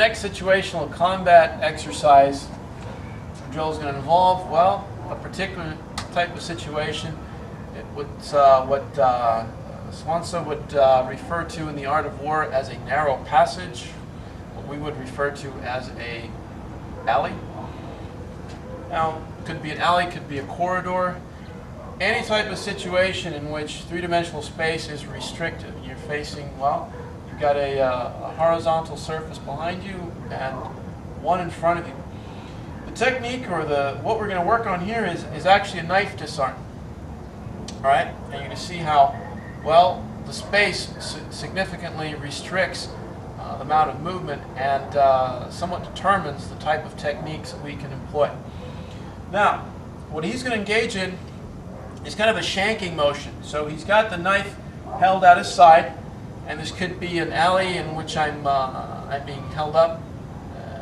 next situational combat exercise drill is going to involve, well, a particular type of situation. What Swanson would refer to in the art of war as a narrow passage, what we would refer to as a alley. Now, could be an alley, could be a corridor. Any type of situation in which three-dimensional space is restricted. You're facing, well, you've got a horizontal surface behind you and one in front of you. The technique, or what we're going to work on here is actually a knife disarm. All right, and you're going to see how, well, the space significantly restricts the amount of movement and somewhat determines the type of techniques that we can employ. Now, what he's going to engage in is kind of a shanking motion. So he's got the knife held at his side, and this could be an alley in which I'm being held up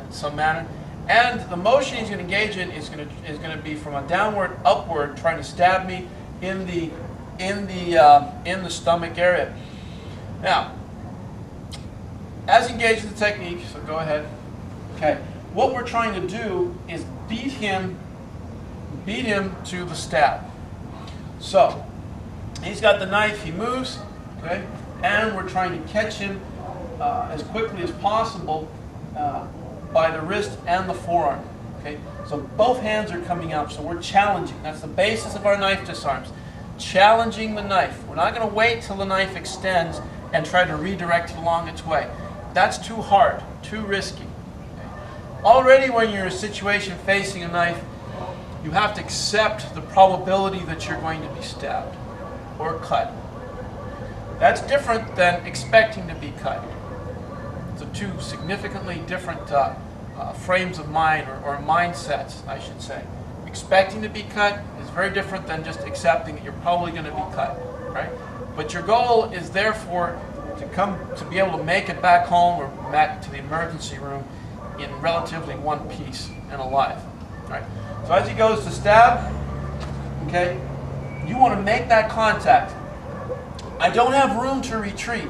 in some manner. And the motion he's going to engage in is going to be from a downward upward, trying to stab me in the stomach area. Now, as he engages the technique, so go ahead. Okay, what we're trying to do is beat him to the stab. So he's got the knife, he moves, okay, and we're trying to catch him as quickly as possible by the wrist and the forearm. Okay, so both hands are coming out, so we're challenging. That's the basis of our knife disarms. Challenging the knife. We're not going to wait till the knife extends and try to redirect it along its way. That's too hard, too risky. Okay. Already when you're in a situation facing a knife, you have to accept the probability that you're going to be stabbed or cut. That's different than expecting to be cut. So two significantly different frames of mind, or mindsets, I should say. Expecting to be cut is very different than just accepting that you're probably going to be cut, right? But your goal is therefore to be able to make it back home or back to the emergency room in relatively one piece and alive, right? So as he goes to stab, okay, you want to make that contact. I don't have room to retreat.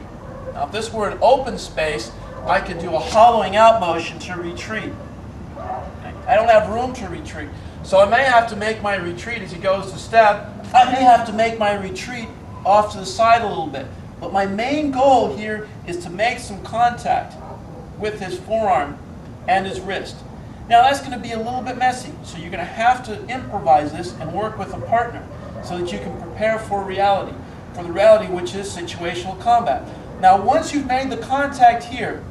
Now, if this were an open space, I could do a hollowing out motion to retreat. I don't have room to retreat. So I may have to make my retreat as he goes to stab. I may have to make my retreat off to the side a little bit. But my main goal here is to make some contact with his forearm and his wrist. Now that's going to be a little bit messy, so you're going to have to improvise this and work with a partner so that you can prepare for reality, which is situational combat. Now once you've made the contact here,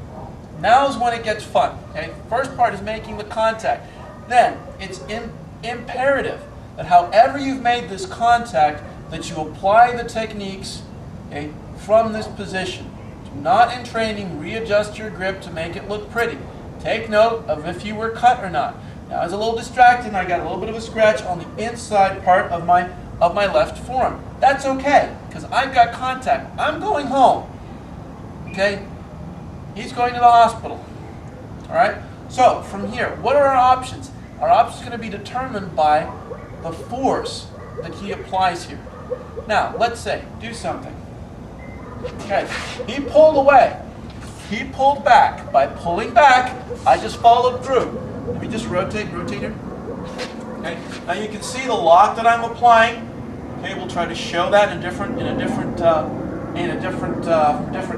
now is when it gets fun. Okay? First part is making the contact. Then it's imperative that however you've made this contact, that you apply the techniques, okay, from this position. Do not in training readjust your grip to make it look pretty. Take note of if you were cut or not. Now I was a little distracted and I got a little bit of a scratch on the inside part of my left forearm. That's okay, because I've got contact. I'm going home. Okay? He's going to the hospital. Alright? So from here, what are our options? Our options are going to be determined by the force that he applies here. Now, let's say, do something. Okay, he pulled away. He pulled back. By pulling back, I just followed through. Let me just rotate here. Okay, now you can see the lock that I'm applying. Okay, we'll try to show that in a different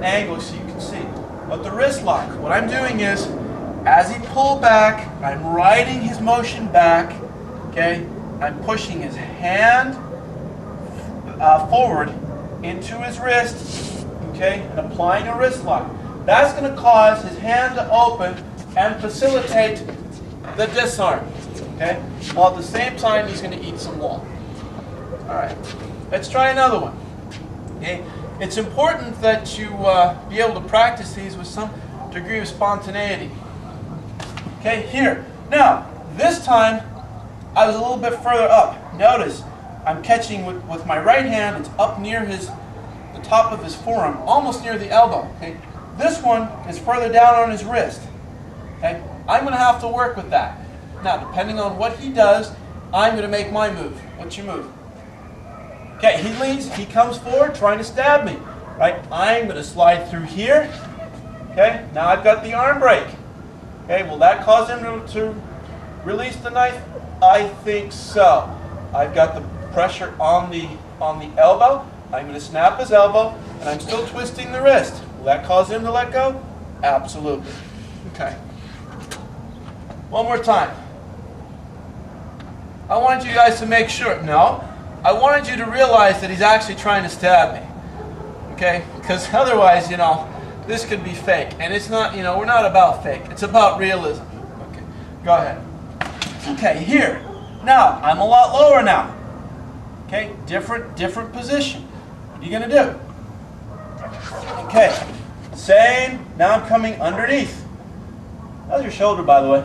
angle so you can see. But the wrist lock, what I'm doing is, as he pulled back, I'm riding his motion back. Okay, I'm pushing his hand forward into his wrist, okay, and applying a wrist lock. That's going to cause his hand to open and facilitate the disarm, okay, while at the same time he's going to eat some wall. All right, let's try another one. Okay, it's important that you be able to practice these with some degree of spontaneity. Okay, here. Now, this time I was a little bit further up. Notice I'm catching with my right hand. It's up near the top of his forearm, almost near the elbow. Okay, this one is further down on his wrist. Okay, I'm going to have to work with that. Now, depending on what he does, I'm going to make my move. What's your move? Okay, he leads. He comes forward, trying to stab me. Right, I'm going to slide through here. Okay, now I've got the arm break. Okay, will that cause him to release the knife? I think so. I've got the pressure on the elbow. I'm going to snap his elbow, and I'm still twisting the wrist. Will that cause him to let go? Absolutely. Okay. One more time. I wanted you guys to make sure. No, I wanted you to realize that he's actually trying to stab me. Okay? Because otherwise, you know, this could be fake. And it's not, you know, we're not about fake. It's about realism. Okay. Go ahead. Okay, here. Now, I'm a lot lower now. Okay? Different position. What are you going to do? Okay. Same. Now I'm coming underneath. How's your shoulder, by the way?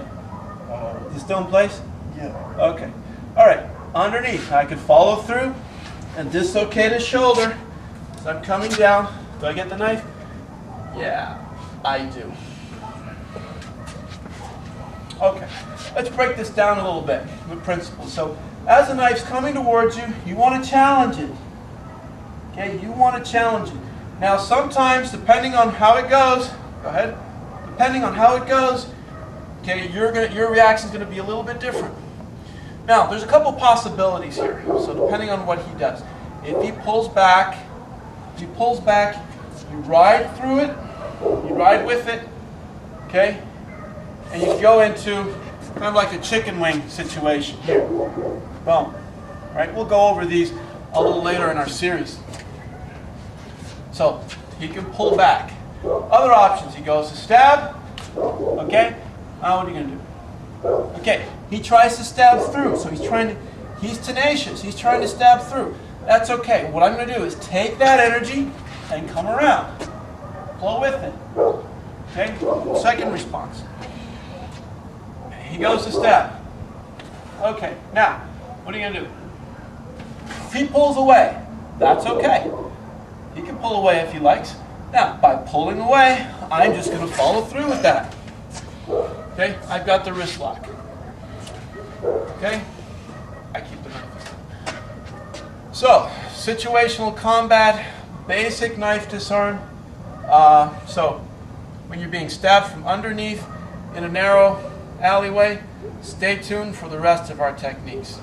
Is it still in place? Yeah. Okay. All right. Underneath. I could follow through and dislocate his shoulder. So I'm coming down. Do I get the knife? Yeah, I do. Okay. Let's break this down a little bit, the principle. So as the knife's coming towards you, you want to challenge it. Okay, you want to challenge it. Now sometimes, depending on how it goes, go ahead. Depending on how it goes, okay, your reaction is going to be a little bit different. Now, there's a couple possibilities here. So depending on what he does. If he pulls back, you ride through it, you ride with it, okay? And you go into kind of like a chicken wing situation here. Boom. All right, we'll go over these a little later in our series. So he can pull back. Other options, he goes to stab, okay? Now what are you going to do? Okay, he tries to stab through, so he's tenacious, he's trying to stab through. That's okay. What I'm going to do is take that energy and come around. Flow with it. Okay, second response. He goes to stab. Okay, now, what are you going to do? If he pulls away, that's okay. He can pull away if he likes. Now, by pulling away, I'm just going to follow through with that. Okay, I've got the wrist lock. Okay, I keep the knife. So, situational combat, basic knife disarm. So, when you're being stabbed from underneath in a narrow alleyway, stay tuned for the rest of our techniques.